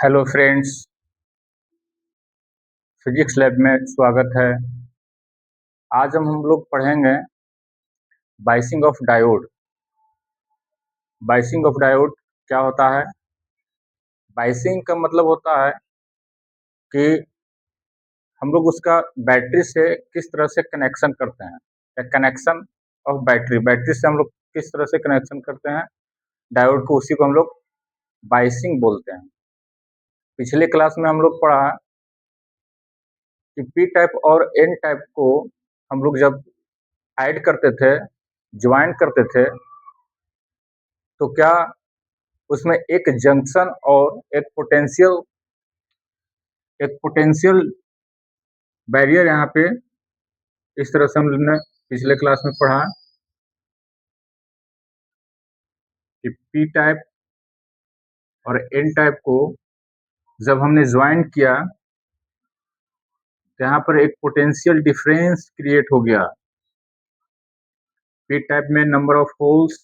Hello friends, physics lab में स्वागत है। आज हम लोग पढ़ेंगे biasing of diode. Biasing of diode क्या होता है? बाइसिंग का मतलब होता है कि हम लोग उसका बैटरी से किस तरह से कनेक्शन करते हैं, या कनेक्शन ऑफ बैटरी। बैटरी से हम लोग किस तरह से कनेक्शन करते हैं डायोड को, उसी को हम लोग बाइसिंग बोलते हैं। पिछले क्लास में हम लोग पढ़ा कि पी टाइप और एन टाइप को हम लोग जब ऐड करते थे, ज्वाइन करते थे, तो क्या उसमें एक जंक्शन और एक पोटेंशियल बैरियर यहाँ पे इस तरह से हमने पिछले क्लास में पढ़ा कि पी टाइप और एन टाइप को जब हमने ज्वाइन किया तो यहाँ पर एक पोटेंशियल डिफरेंस क्रिएट हो गया। पी टाइप में number of holes,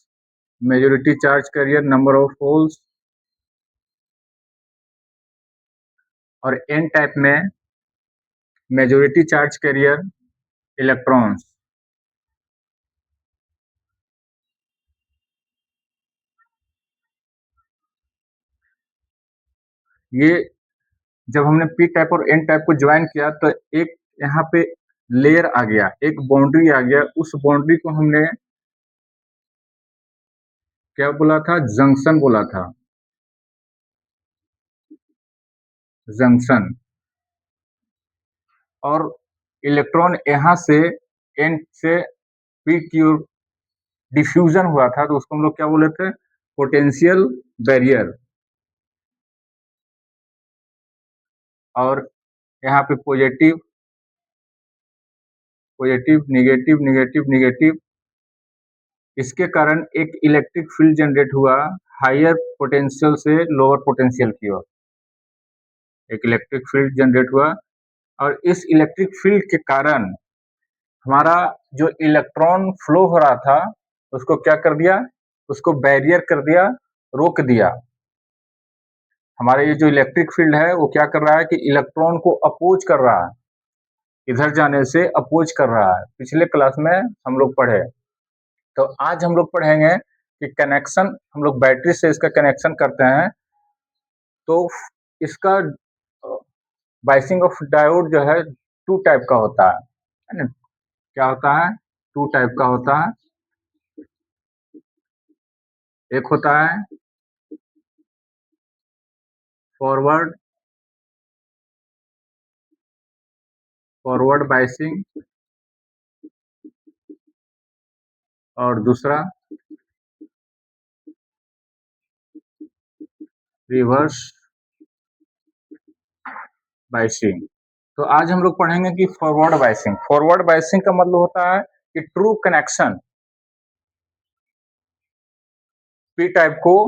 majority charge carrier number of holes, और एन टाइप में मेजॉरिटी चार्ज कैरियर इलेक्ट्रॉन्स। ये जब हमने पी टाइप और एन टाइप को ज्वाइन किया तो एक यहाँ पे लेयर आ गया, एक बाउंड्री आ गया। उस बाउंड्री को हमने क्या बोला था? जंक्शन बोला था। जंक्शन। और इलेक्ट्रॉन यहाँ से एन से पी की ओर डिफ्यूजन हुआ था, तो उसको हम लोग क्या बोले थे? Potential barrier. और यहाँ पे positive positive, negative negative negative, इसके कारण एक इलेक्ट्रिक फील्ड जनरेट हुआ हायर पोटेंशियल से लोअर पोटेंशियल की ओर। एक इलेक्ट्रिक फील्ड जनरेट हुआ, और इस इलेक्ट्रिक फील्ड के कारण हमारा जो इलेक्ट्रॉन फ्लो हो रहा था उसको क्या कर दिया? उसको बैरियर कर दिया, रोक दिया। हमारा ये जो इलेक्ट्रिक फील्ड है वो क्या कर रहा है कि इलेक्ट्रॉन को अपोज कर रहा है, इधर जाने से अपोज कर रहा है। पिछले क्लास में हम लोग पढ़े। तो आज हम लोग पढ़ेंगे कि कनेक्शन हम लोग बैटरी से इसका कनेक्शन करते हैं, तो इसका बाइसिंग ऑफ डायोड जो है टू टाइप का होता है ना? क्या होता है? टू टाइप का होता है। एक होता है फॉरवर्ड फॉरवर्ड बाइसिंग, और दूसरा रिवर्स बाइसिंग। तो आज हम लोग पढ़ेंगे कि फॉरवर्ड बाइसिंग। फॉरवर्ड बाइसिंग का मतलब होता है कि ट्रू कनेक्शन। पी टाइप को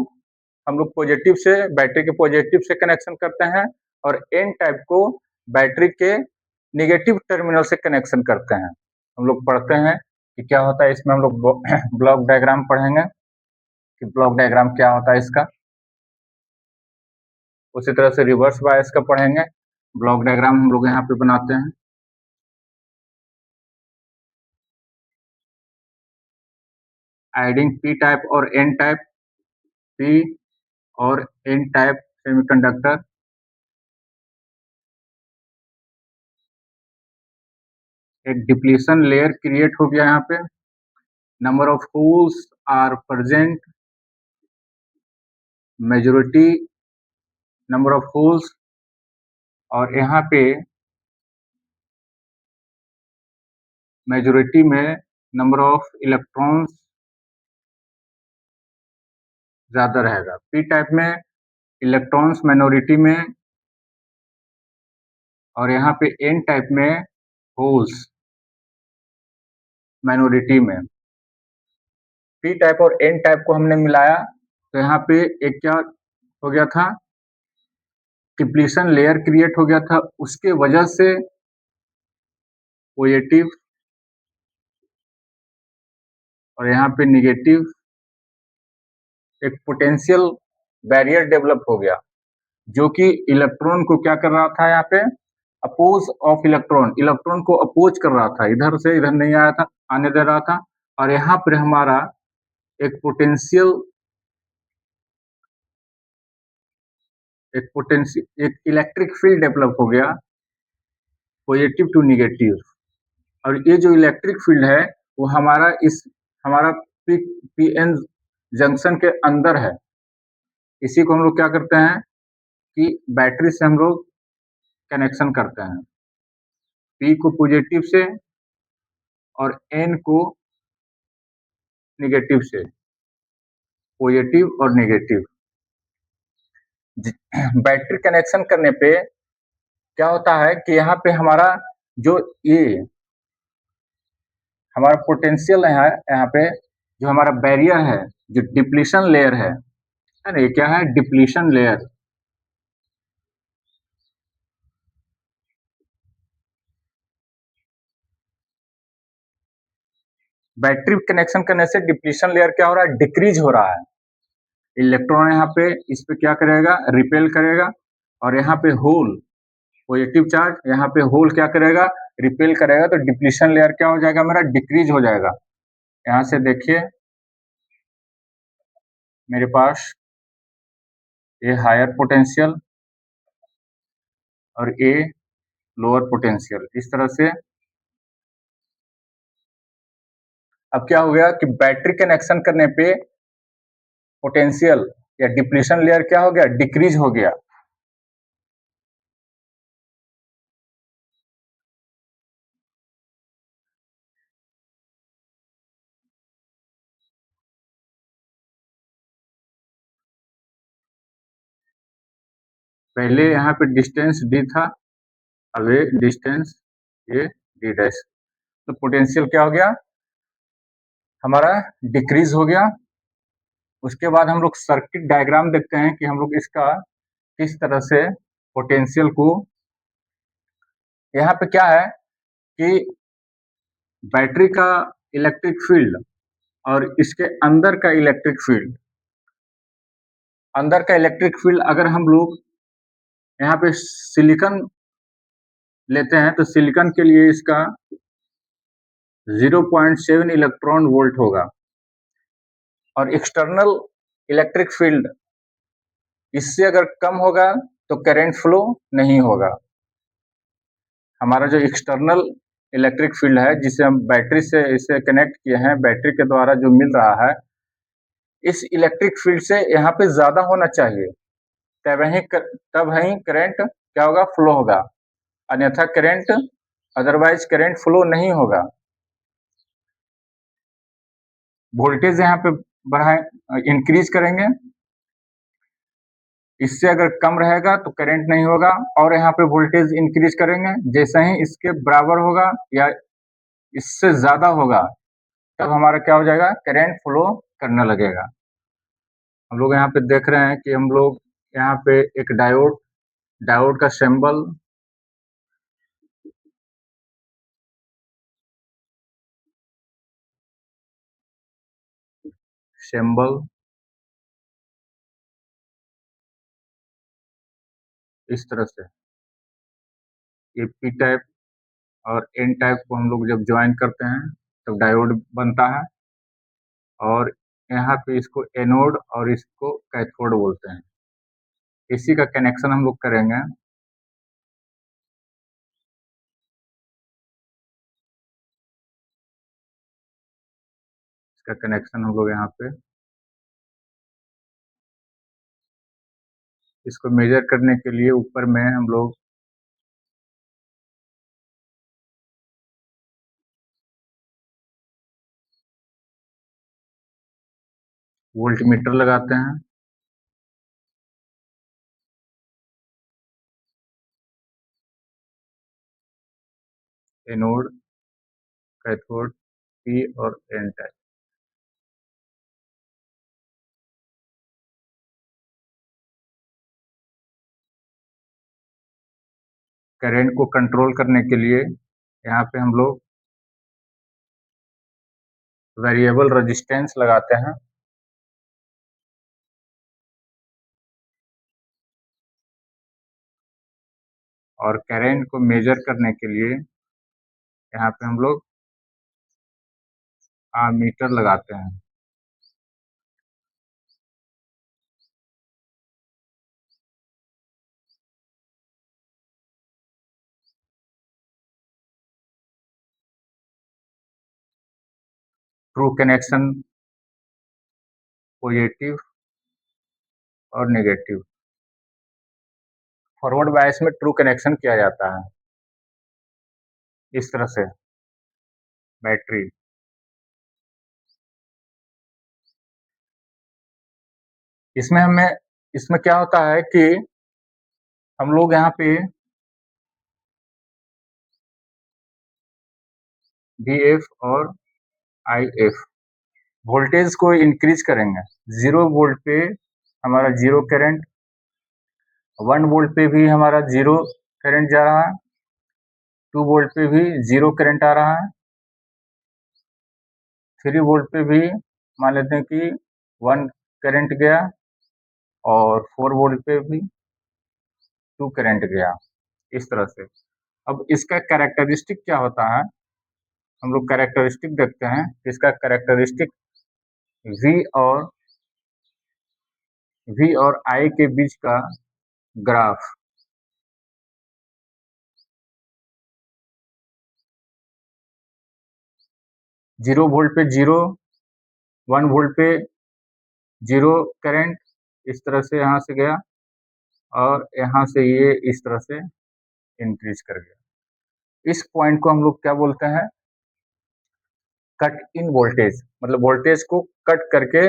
हम लोग पॉजिटिव से, बैटरी के पॉजिटिव से कनेक्शन करते हैं, और एन टाइप को बैटरी के नेगेटिव टर्मिनल से कनेक्शन करते हैं। हम लोग पढ़ते हैं कि क्या होता है इसमें। हम लोग ब्लॉक डायग्राम पढ़ेंगे कि ब्लॉक डायग्राम क्या होता है इसका। उसी तरह से रिवर्स बायस का पढ़ेंगे। ब्लॉक डायग्राम हम लोग यहाँ पे बनाते हैं। एडिंग पी टाइप और एन टाइप, पी और एन टाइप सेमीकंडक्टर। एक डिप्लीशन लेयर क्रिएट हो गया यहाँ पे। Number of holes are present, majority number of holes, और यहाँ पे मेजॉरिटी में नंबर ऑफ इलेक्ट्रॉन्स ज्यादा रहेगा। पी टाइप में इलेक्ट्रॉन्स माइनॉरिटी में, और यहाँ पे एन टाइप में होल्स माइनॉरिटी में। पी टाइप और एन टाइप को हमने मिलाया तो यहाँ पे एक क्या हो गया था? डिप्लीशन लेयर क्रिएट हो गया था। उसके वजह से पॉजिटिव और यहाँ पे निगेटिव एक पोटेंशियल बैरियर डेवलप हो गया। जो कि इलेक्ट्रॉन को क्या कर रहा था, यहाँ पे अपोज ऑफ इलेक्ट्रॉन, इलेक्ट्रॉन को अपोज कर रहा था, इधर से इधर नहीं आया था, आने दे रहा था। और यहाँ पर हमारा एक पोटेंशियल, एक इलेक्ट्रिक फील्ड डेवलप हो गया, पॉजिटिव टू निगेटिव। और ये जो इलेक्ट्रिक फील्ड है वो हमारा पी एन जंक्शन के अंदर है। इसी को हम लोग क्या करते हैं कि बैटरी से हम लोग कनेक्शन करते हैं, पी को पॉजिटिव से और एन को निगेटिव से, पॉजिटिव और निगेटिव। बैटरी कनेक्शन करने पे क्या होता है कि यहाँ पे हमारा जो ये हमारा पोटेंशियल है, यहाँ पे जो हमारा बैरियर है, जो डिप्लीशन लेयर है ना, ये क्या है, डिप्लीशन लेयर। बैटरी कनेक्शन करने से डिप्लीशन लेयर क्या हो रहा है, डिक्रीज हो रहा है। इलेक्ट्रॉन यहाँ पे इस पे क्या करेगा, रिपेल करेगा, और यहाँ पे होल पॉजिटिव चार्ज, यहाँ पे होल क्या करेगा, रिपेल करेगा, तो डिप्लीशन लेयर क्या हो जाएगा, मेरा डिक्रीज हो जाएगा। यहाँ से देखिए मेरे पास ये हायर पोटेंशियल और ये लोअर पोटेंशियल, इस तरह से। अब क्या हो गया कि बैटरी कनेक्शन करने पे पोटेंशियल या डिप्लीशन लेयर क्या हो गया, डिक्रीज हो गया। पहले यहाँ पे डिस्टेंस डी था, अब ये डिस्टेंस ये डी डैश, तो पोटेंशियल क्या हो गया, हमारा डिक्रीज हो गया। उसके बाद हम लोग सर्किट डायग्राम देखते हैं कि हम लोग इसका किस तरह से पोटेंशियल को, यहाँ पे क्या है कि बैटरी का इलेक्ट्रिक फील्ड और इसके अंदर का इलेक्ट्रिक फील्ड, अंदर का इलेक्ट्रिक फील्ड अगर हम लोग यहाँ पे सिलिकॉन लेते हैं तो सिलिकॉन के लिए इसका 0.7 इलेक्ट्रॉन वोल्ट होगा, और एक्सटर्नल इलेक्ट्रिक फील्ड इससे अगर कम होगा तो करंट फ्लो नहीं होगा। हमारा जो एक्सटर्नल इलेक्ट्रिक फील्ड है जिसे हम बैटरी से इसे कनेक्ट किए हैं, बैटरी के द्वारा जो मिल रहा है, इस इलेक्ट्रिक फील्ड से यहाँ पे ज्यादा होना चाहिए, तब वहीं करंट क्या होगा, फ्लो होगा, अन्यथा करंट, अदरवाइज करंट फ्लो नहीं होगा। वोल्टेज यहाँ पे बढ़ाए, इंक्रीज करेंगे, इससे अगर कम रहेगा तो करंट नहीं होगा, और यहाँ पे वोल्टेज इंक्रीज करेंगे, जैसे ही इसके बराबर होगा या इससे ज्यादा होगा तब हमारा क्या हो जाएगा, करंट फ्लो करने लगेगा। हम लोग यहाँ पे देख रहे हैं कि हम लोग यहाँ पे एक डायोड, डायोड का सिंबल, सिंबल इस तरह से, ये पी टाइप और एन टाइप को हम लोग जब ज्वाइन करते हैं तब डायोड बनता है, और यहाँ पे इसको एनोड और इसको कैथोड बोलते हैं। इसी का कनेक्शन हम लोग करेंगे। इसका कनेक्शन हम लोग यहाँ पे, इसको मेजर करने के लिए ऊपर में हम लोग वोल्टमीटर लगाते हैं। एनोड, कैथोड, पी और एन टाइप। करंट को कंट्रोल करने के लिए यहाँ पे हम लोग वेरिएबल रेजिस्टेंस लगाते हैं। और करंट को मेजर करने के लिए यहाँ पे हम लोग मीटर लगाते हैं। ट्रू कनेक्शन, पॉजिटिव और नेगेटिव। फॉरवर्ड बायस में ट्रू कनेक्शन किया जाता है इस तरह से। बैटरी, इसमें क्या होता है कि हम लोग यहाँ पे VF और IF वोल्टेज को इंक्रीज करेंगे। 0 वोल्ट पे हमारा जीरो करंट, 1 वोल्ट पे भी हमारा जीरो करंट जा रहा है, 2 वोल्ट पे भी जीरो करंट आ रहा है, 3 वोल्ट पे भी मान लेते हैं कि 1 करंट गया और 4 वोल्ट पे भी 2 करंट गया, इस तरह से। अब इसका कैरेक्टरिस्टिक क्या होता है, हम लोग कैरेक्टरिस्टिक देखते हैं। इसका कैरेक्टरिस्टिक V और I के बीच का ग्राफ, जीरो वोल्ट पे जीरो, 1 वोल्ट पे जीरो करंट, इस तरह से यहाँ से गया और यहाँ से ये इस तरह से इंक्रीज कर गया। इस पॉइंट को हम लोग क्या बोलते हैं, कट इन वोल्टेज, मतलब वोल्टेज को कट करके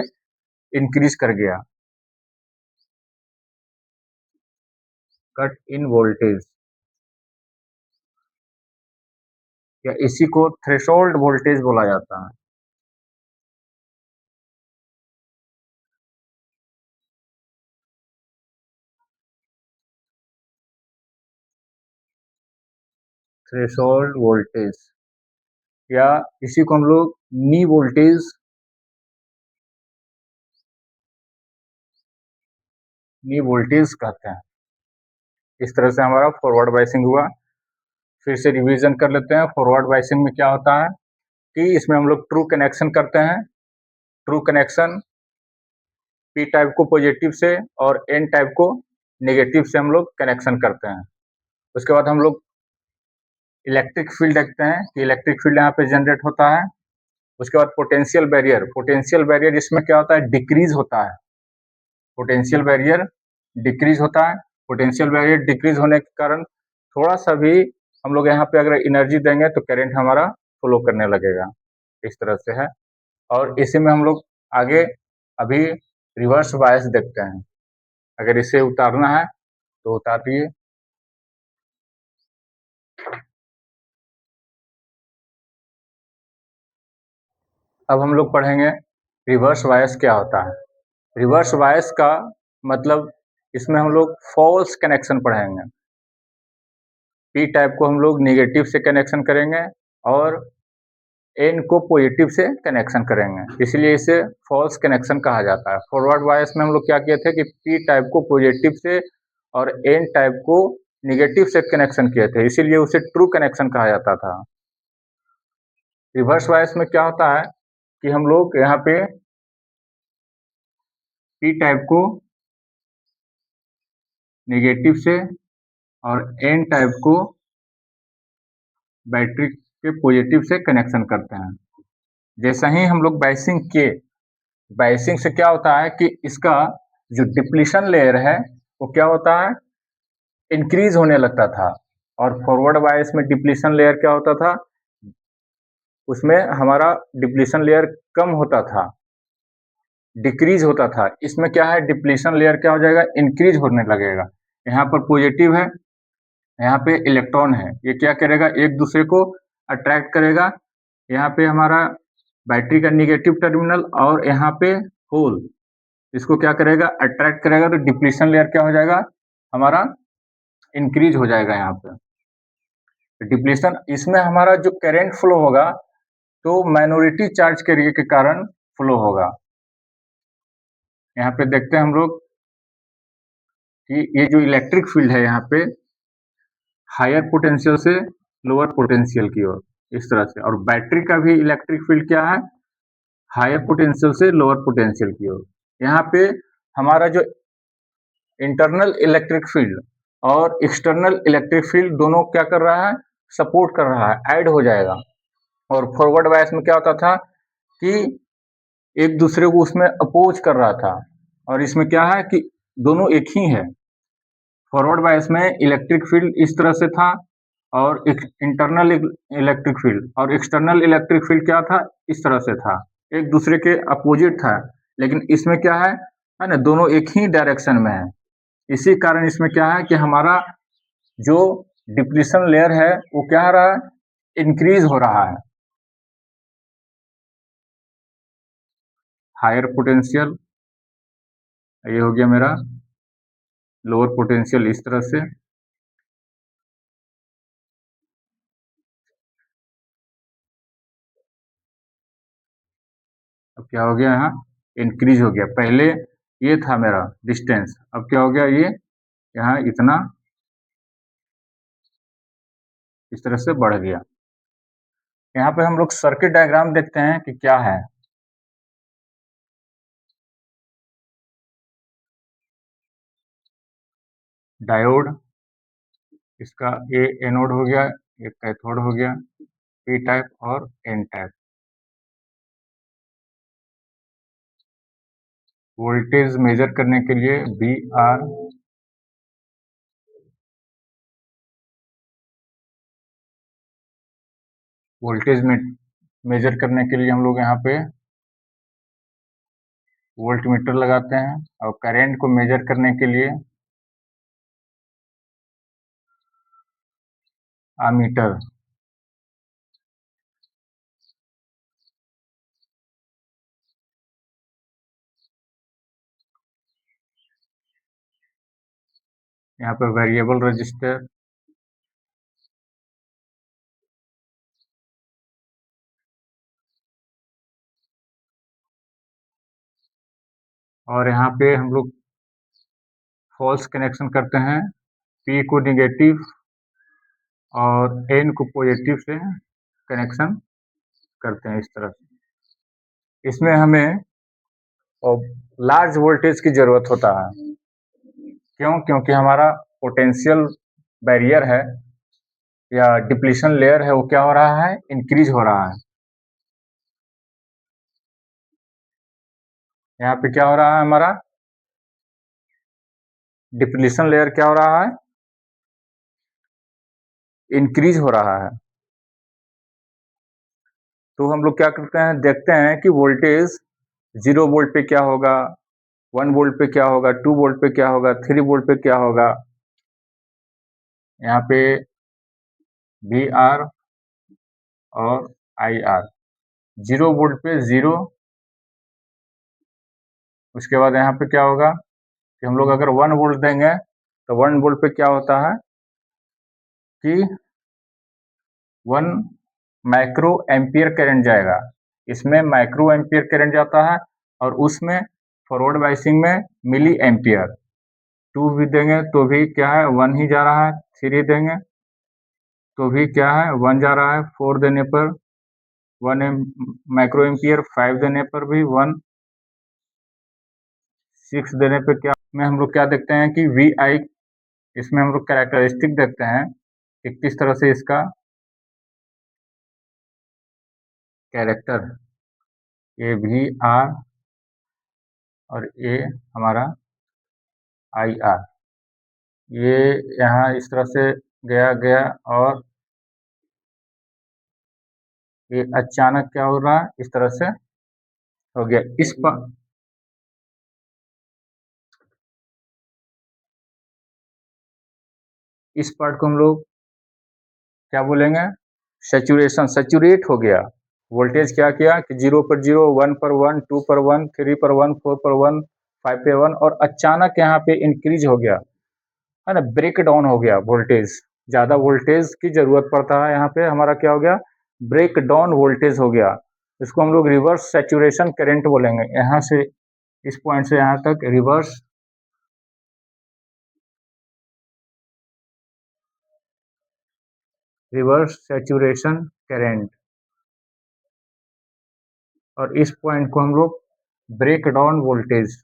इंक्रीज कर गया, कट इन वोल्टेज, या इसी को थ्रेशोल्ड वोल्टेज बोला जाता है। थ्रेशोल्ड वोल्टेज, या इसी को हम लोग नी वोल्टेज कहते हैं। इस तरह से हमारा फॉरवर्ड बायसिंग हुआ। फिर से रिवीजन कर लेते हैं। फॉरवर्ड बायसिंग में क्या होता है कि इसमें हम लोग ट्रू कनेक्शन करते हैं। ट्रू कनेक्शन पी टाइप को पॉजिटिव से और एन टाइप को नेगेटिव से हम लोग कनेक्शन करते हैं। उसके बाद हम लोग इलेक्ट्रिक फील्ड देखते हैं कि इलेक्ट्रिक फील्ड यहाँ पे जनरेट होता है। उसके बाद पोटेंशियल बैरियर इसमें क्या होता है, डिक्रीज होता है। पोटेंशियल बैरियर डिक्रीज होता है। पोटेंशियल बैरियर डिक्रीज होने के कारण थोड़ा सा भी हम लोग यहाँ पे अगर एनर्जी देंगे तो करंट हमारा फ्लो करने लगेगा, इस तरह से है। और इसी में हम लोग आगे अभी रिवर्स बायस देखते हैं। अगर इसे उतारना है तो उतारिए। अब हम लोग पढ़ेंगे रिवर्स बायस क्या होता है। रिवर्स बायस का मतलब, इसमें हम लोग फॉल्स कनेक्शन पढ़ेंगे। पी टाइप को हम लोग नेगेटिव से कनेक्शन करेंगे और एन को पॉजिटिव से कनेक्शन करेंगे, इसलिए इसे फॉल्स कनेक्शन कहा जाता है। फॉरवर्ड बायस में हम लोग क्या किए थे कि पी टाइप को पॉजिटिव से और एन टाइप को नेगेटिव से कनेक्शन किए थे, इसीलिए उसे ट्रू कनेक्शन कहा जाता था। रिवर्स बायस में क्या होता है कि हम लोग यहाँ पे पी टाइप को नेगेटिव से और एन टाइप को बैटरी के पॉजिटिव से कनेक्शन करते हैं। जैसा ही हम लोग बायसिंग किए, बायसिंग से क्या होता है कि इसका जो डिप्लीशन लेयर है वो क्या होता है, इंक्रीज होने लगता था। और फॉरवर्ड बायस में डिप्लीशन लेयर क्या होता था, उसमें हमारा डिप्लीशन लेयर कम होता था, डिक्रीज होता था। इसमें क्या है, डिप्लीशन लेयर क्या हो जाएगा, इंक्रीज होने लगेगा। यहाँ पर पॉजिटिव है, यहाँ पे इलेक्ट्रॉन है, ये क्या करेगा, एक दूसरे को अट्रैक्ट करेगा। यहाँ पे हमारा बैटरी का निगेटिव टर्मिनल और यहाँ पे होल, इसको क्या करेगा, अट्रैक्ट करेगा, तो डिप्लीशन लेयर क्या हो जाएगा, हमारा इंक्रीज हो जाएगा। यहाँ पे डिप्लीशन, इसमें हमारा जो करंट फ्लो होगा तो माइनॉरिटी चार्ज के कारण फ्लो होगा। यहाँ पे देखते हैं हम लोग कि ये जो इलेक्ट्रिक फील्ड है यहाँ पे, हायर पोटेंशियल से लोअर पोटेंशियल की ओर, इस तरह से। और बैटरी का भी इलेक्ट्रिक फील्ड क्या है, हायर पोटेंशियल से लोअर पोटेंशियल की ओर। यहाँ पे हमारा जो इंटरनल इलेक्ट्रिक फील्ड और एक्सटर्नल इलेक्ट्रिक फील्ड दोनों क्या कर रहा है, सपोर्ट कर रहा है, ऐड हो जाएगा। और फॉरवर्ड बायस में क्या होता था कि एक दूसरे को उसमें अपोज कर रहा था, और इसमें क्या है कि दोनों एक ही है। फॉरवर्ड बायस में इलेक्ट्रिक फील्ड इस तरह से था, और इंटरनल इलेक्ट्रिक फील्ड और एक्सटर्नल इलेक्ट्रिक फील्ड क्या था, इस तरह से था, एक दूसरे के अपोजिट था। लेकिन इसमें क्या है ना, दोनों एक ही डायरेक्शन में है। इसी कारण इसमें क्या है कि हमारा जो डिप्लीशन लेयर है वो क्या हो रहा है, इंक्रीज हो रहा है। हायर पोटेंशियल ये हो गया मेरा, लोअर पोटेंशियल इस तरह से। अब क्या हो गया, यहाँ इंक्रीज हो गया। पहले ये था मेरा डिस्टेंस, अब क्या हो गया, ये यहाँ इतना इस तरह से बढ़ गया। यहाँ पे हम लोग सर्किट डायग्राम देखते हैं कि क्या है। डायोड, इसका ये एनोड हो गया, ये कैथोड हो गया, पी टाइप और एन टाइप। वोल्टेज मेजर करने के लिए बी आर, वोल्टेज में मेजर करने के लिए हम लोग यहाँ पे वोल्ट मीटर लगाते हैं, और करंट को मेजर करने के लिए आमीटर। यहाँ पे वेरिएबल रजिस्टर, और यहाँ पे हम लोग फॉल्स कनेक्शन करते हैं, पी को निगेटिव और एन को पॉजिटिव से कनेक्शन करते हैं इस तरह से। इसमें हमें लार्ज वोल्टेज की जरूरत होता है, क्यों, क्योंकि हमारा पोटेंशियल बैरियर है या डिप्लीशन लेयर है, वो क्या हो रहा है, इंक्रीज हो रहा है। यहाँ पे क्या हो रहा है, हमारा डिप्लीशन लेयर क्या हो रहा है, इंक्रीज हो रहा है। तो हम लोग क्या करते हैं, देखते हैं कि वोल्टेज 0 वोल्ट पे क्या होगा, 1 वोल्ट पे क्या होगा, 2 वोल्ट पे क्या होगा, 3 वोल्ट पे क्या होगा। यहाँ पे वी आर और आई आर, 0 वोल्ट पे 0, उसके बाद यहाँ पे क्या होगा कि हम लोग अगर 1 वोल्ट देंगे तो 1 वोल्ट पे क्या होता है कि 1 माइक्रो एम्पियर करंट जाएगा। इसमें माइक्रो एम्पियर करंट जाता है, और उसमें फॉरवर्ड बायसिंग में मिली एम्पियर। 2 भी देंगे तो भी क्या है, 1 ही जा रहा है। 3 देंगे तो भी क्या है, 1 जा रहा है। 4 देने पर 1 माइक्रो एम्पियर, 5 देने पर भी 1, 6 देने पे क्या में हम लोग क्या देखते हैं कि वी आई, इसमें हम लोग कैरेक्टरिस्टिक देखते हैं कि किस तरह से इसका कैरेक्टर, ये वी आर और ये हमारा आई आर, ये यहाँ इस तरह से गया गया, और ये अचानक क्या हो रहा है, इस तरह से हो गया। इस पार्ट को हम लोग क्या बोलेंगे, सैचुरेशन, सैचुरेट हो गया। वोल्टेज क्या किया कि 0 पर 0, 1 पर 1, 2 पर 1, 3 पर 1, 4 पर 1, 5 पे 1, और अचानक यहाँ पे इंक्रीज हो गया, है ना, ब्रेक डाउन हो गया वोल्टेज। ज्यादा वोल्टेज की जरूरत पड़ता है, यहाँ पे हमारा क्या हो गया, ब्रेक डाउन वोल्टेज हो गया। इसको हम लोग रिवर्स सैचुरेशन करंट बोलेंगे। यहाँ से इस पॉइंट से यहाँ तक रिवर्स रिवर्स सैचुरेशन करंट, और इस पॉइंट को हम लोग ब्रेक डाउन वोल्टेज,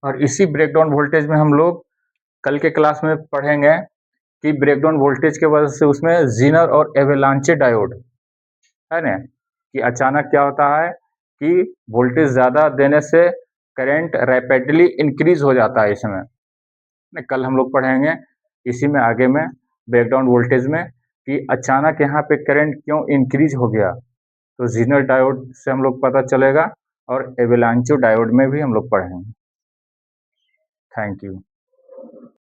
और इसी ब्रेकडाउन वोल्टेज में हम लोग कल के क्लास में पढ़ेंगे कि ब्रेकडाउन वोल्टेज के वजह से उसमें जीनर और एवेलांचे डायोड है ना, कि अचानक क्या होता है कि वोल्टेज ज़्यादा देने से करंट रैपिडली इंक्रीज हो जाता है इसमें। कल हम लोग पढ़ेंगे इसी में आगे में ब्रेकडाउन वोल्टेज में कि अचानक यहाँ पे करंट क्यों इंक्रीज हो गया, तो जीनर डायोड से हम लोग पता चलेगा, और एवेलांचो डायोड में भी हम लोग पढ़ेंगे। Thank you.